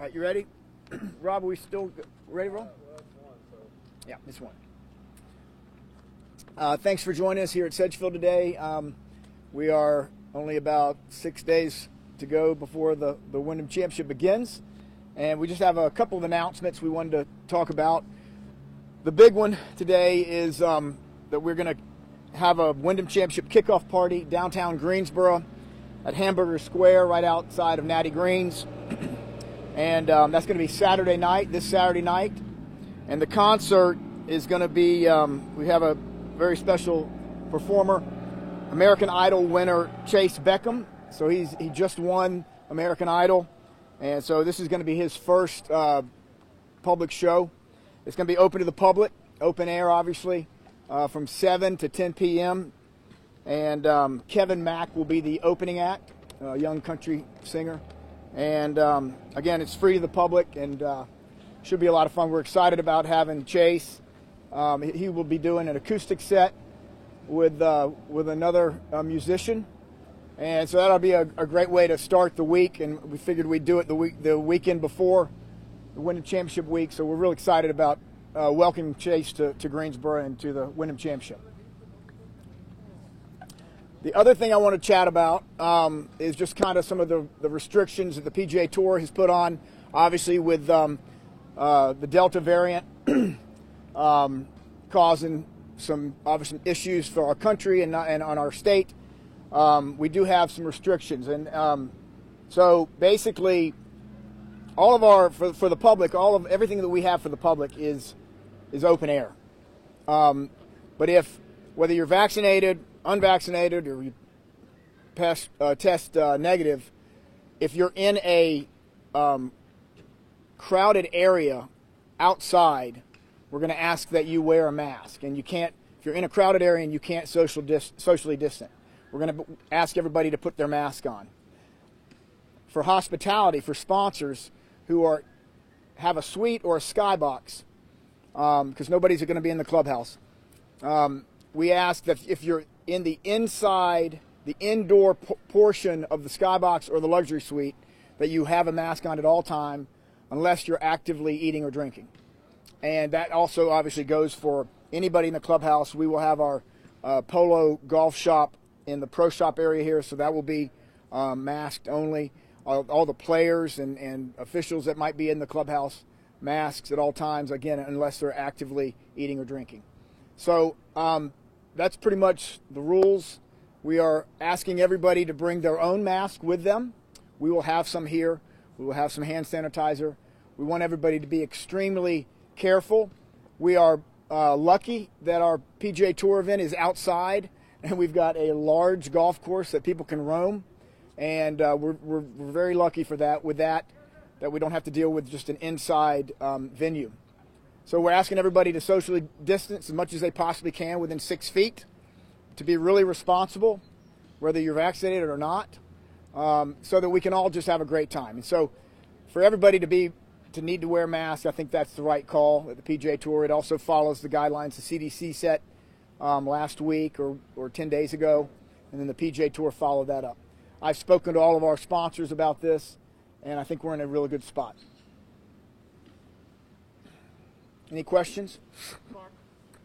All right, you ready? Rob, are we still ready to roll? Yeah, this one. Thanks for joining us here at Sedgefield today. We are only about 6 days to go before the Wyndham Championship begins. And we just have a couple of announcements we wanted to talk about. The big one today is that we're going to have a Wyndham Championship kickoff party downtown Greensboro at Hamburger Square right outside of Natty Greens. And that's going to be Saturday night, this Saturday night. And the concert is going to be, we have a very special performer, American Idol winner Chase Beckham. So he just won American Idol. And so this is going to be his first public show. It's going to be open to the public, open air obviously, from 7 to 10 p.m. And Kevin Mack will be the opening act, a young country singer. And again, it's free to the public and should be a lot of fun. We're excited about having Chase. He will be doing an acoustic set with another musician. And so that'll be a great way to start the week. And we figured we'd do it the weekend before the Wyndham Championship week. So we're really excited about welcoming Chase to Greensboro and to the Wyndham Championship. The other thing I want to chat about is just kind of some of the restrictions that the PGA Tour has put on, obviously with the Delta variant causing some issues for our country and on our state. We do have some restrictions, and so basically, all of our for the public, everything that we have for the public is open air. But whether you're vaccinated, unvaccinated, or you test negative, if you're in a crowded area outside, we're going to ask that you wear a mask. And you can't, if you're in a crowded area and you can't socially distant, we're going to ask everybody to put their mask on. For hospitality, for sponsors who have a suite or a skybox, because nobody's going to be in the clubhouse, we ask that if you're in the indoor portion of the skybox or the luxury suite, that you have a mask on at all time unless you're actively eating or drinking. And that also obviously goes for anybody in the clubhouse. We will have our Polo golf shop in the pro shop area here, so that will be masked only. All the players and officials that might be in the clubhouse, masks at all times, again, unless they're actively eating or drinking. So that's pretty much the rules. We are asking everybody to bring their own mask with them. We will have some here. We will have some hand sanitizer. We want everybody to be extremely careful. We are lucky that our PGA Tour event is outside, and we've got a large golf course that people can roam. And we're very lucky for that. With that we don't have to deal with just an inside venue. So we're asking everybody to socially distance as much as they possibly can within 6 feet, to be really responsible, whether you're vaccinated or not, so that we can all just have a great time. And so for everybody to need to wear masks, I think that's the right call at the PGA Tour. It also follows the guidelines the CDC set last week or 10 days ago, and then the PGA Tour followed that up. I've spoken to all of our sponsors about this, and I think we're in a really good spot. Any questions? Mark,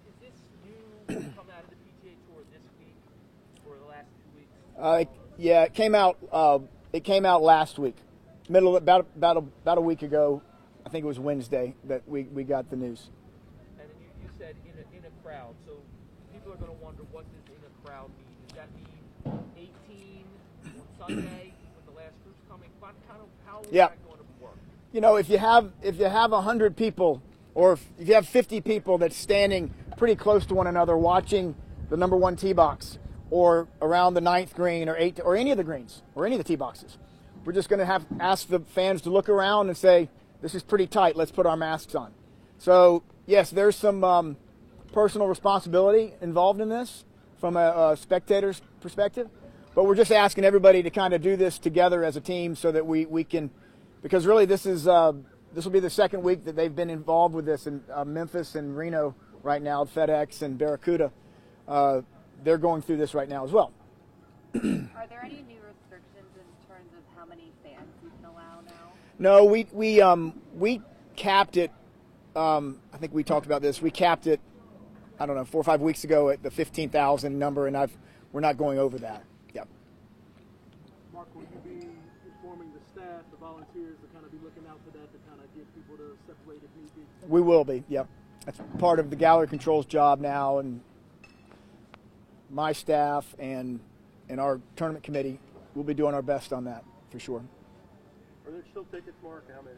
is this new come out of the PGA Tour this week or the last 2 weeks? Yeah, it came out. It came out last week, about a week ago. I think it was Wednesday that we got the news. And then you said in a crowd, so people are going to wonder what does in a crowd mean? Does that mean 18 on Sunday when the last group's coming? How is that going to work? You know, if you have 100 people, or if you have 50 people that's standing pretty close to one another watching the number one tee box, or around the 9th green, or 8th, or any of the greens, or any of the tee boxes, we're just going to ask the fans to look around and say, this is pretty tight, let's put our masks on. So, yes, there's some personal responsibility involved in this from a spectator's perspective, but we're just asking everybody to kind of do this together as a team so that we can, because really this will be the second week that they've been involved with this in Memphis and Reno right now, FedEx and Barracuda. They're going through this right now as well. Are there any new restrictions in terms of how many fans you can allow now? No, we capped it. I think we talked about this. We capped it, I don't know, 4 or 5 weeks ago at the 15,000 number, and we're not going over that. Yep. Mark, will you be informing the staff, the volunteers, to kind of be looking out for that, to kind of get people to separate if need be? We will be. Yep. That's part of the gallery control's job now, and my staff and our tournament committee will be doing our best on that for sure. Are there still tickets, Mark? How many?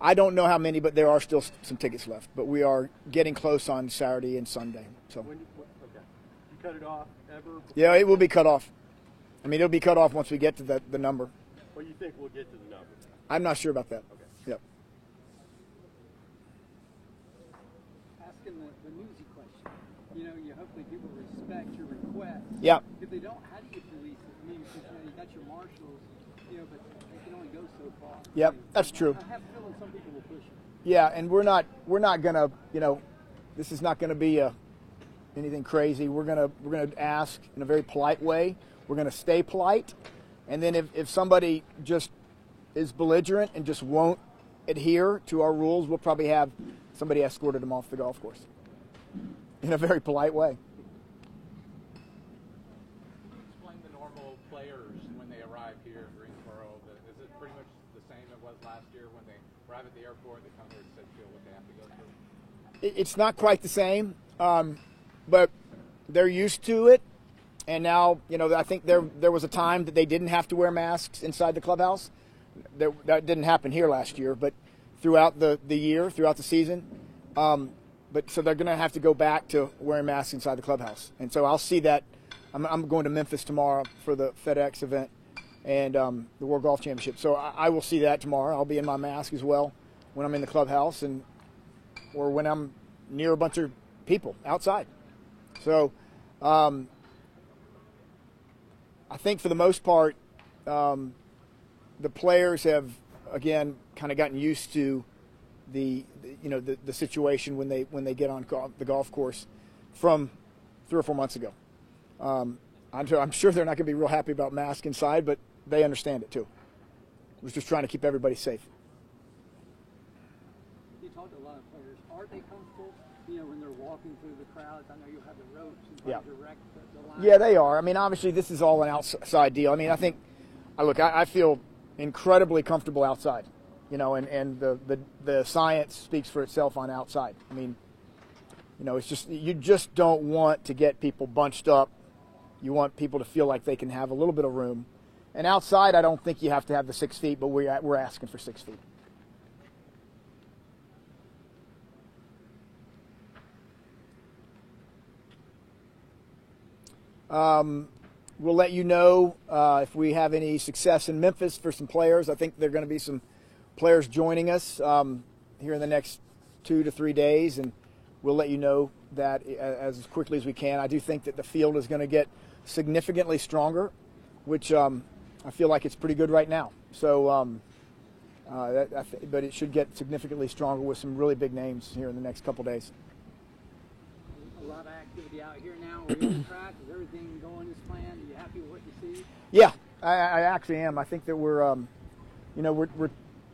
I don't know how many, but there are still some tickets left. But we are getting close on Saturday and Sunday. So. Okay. You cut it off ever? Yeah, it will be cut off. I mean, it'll be cut off once we get to the number. Well, you think we'll get to the number? I'm not sure about that. Okay. Yep. Asking the newsy question. You know, hopefully people respect your request. Yeah. If they don't, how do you police it? I mean, because you got your marshals, but they can only go so far. Yep, that's true. I have a feeling some people will push it. Yeah, and we're not gonna, this is not gonna be anything crazy. We're gonna ask in a very polite way. We're gonna stay polite, and then if somebody just is belligerent and just won't adhere to our rules, we'll probably have somebody escorted them off the golf course in a very polite way. Explain the normal players when they arrive here in Greensboro. Is it pretty much the same it was last year when they arrive at the airport, they come here to feel what they have to go through? It's not quite the same, but they're used to it. And now, I think there was a time that they didn't have to wear masks inside the clubhouse. That didn't happen here last year, but throughout the year, throughout the season. But so they're going to have to go back to wearing masks inside the clubhouse. And so I'll see that. I'm going to Memphis tomorrow for the FedEx event and the World Golf Championship. So I will see that tomorrow. I'll be in my mask as well when I'm in the clubhouse or when I'm near a bunch of people outside. So I think for the most part, the players have, again, kind of gotten used to the situation when they get on the golf course from 3 or 4 months ago. I'm sure they're not going to be real happy about masks inside, but they understand it too. We're just trying to keep everybody safe. You talk to a lot of players. Are they comfortable, when they're walking through the crowds? I know you'll have the ropes and direct the line. Yeah, they are. I mean, obviously, this is all an outside deal. I mean, I feel incredibly comfortable outside, and the science speaks for itself on outside. I mean, it's just, you just don't want to get people bunched up. You want people to feel like they can have a little bit of room. And outside, I don't think you have to have the 6 feet, but we're asking for 6 feet. We'll let you know if we have any success in Memphis for some players. I think there are going to be some players joining us here in the next 2 to 3 days, and we'll let you know that as quickly as we can. I do think that the field is going to get significantly stronger, which I feel like it's pretty good right now. So, but it should get significantly stronger with some really big names here in the next couple days. A lot of activity out here now. Are you on track? Is everything going as planned? Are you happy with what you see? Yeah, I actually am. I think that we're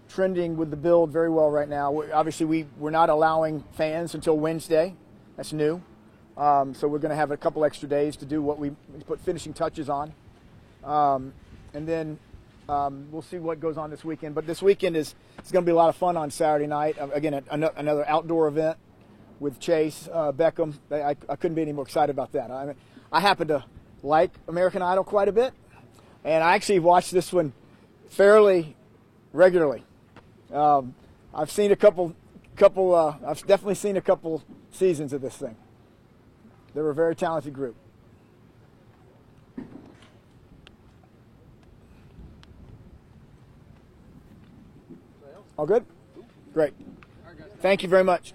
trending with the build very well right now. Obviously, we're not allowing fans until Wednesday. That's new. So we're going to have a couple extra days to do what we put finishing touches on. And then we'll see what goes on this weekend. But this weekend it's going to be a lot of fun on Saturday night. Again, another outdoor event with Chase Beckham. I couldn't be any more excited about that. I mean, I happen to like American Idol quite a bit, and I actually watch this one fairly regularly. I've seen a couple. I've definitely seen a couple seasons of this thing. They're a very talented group. All good? Great. Thank you very much.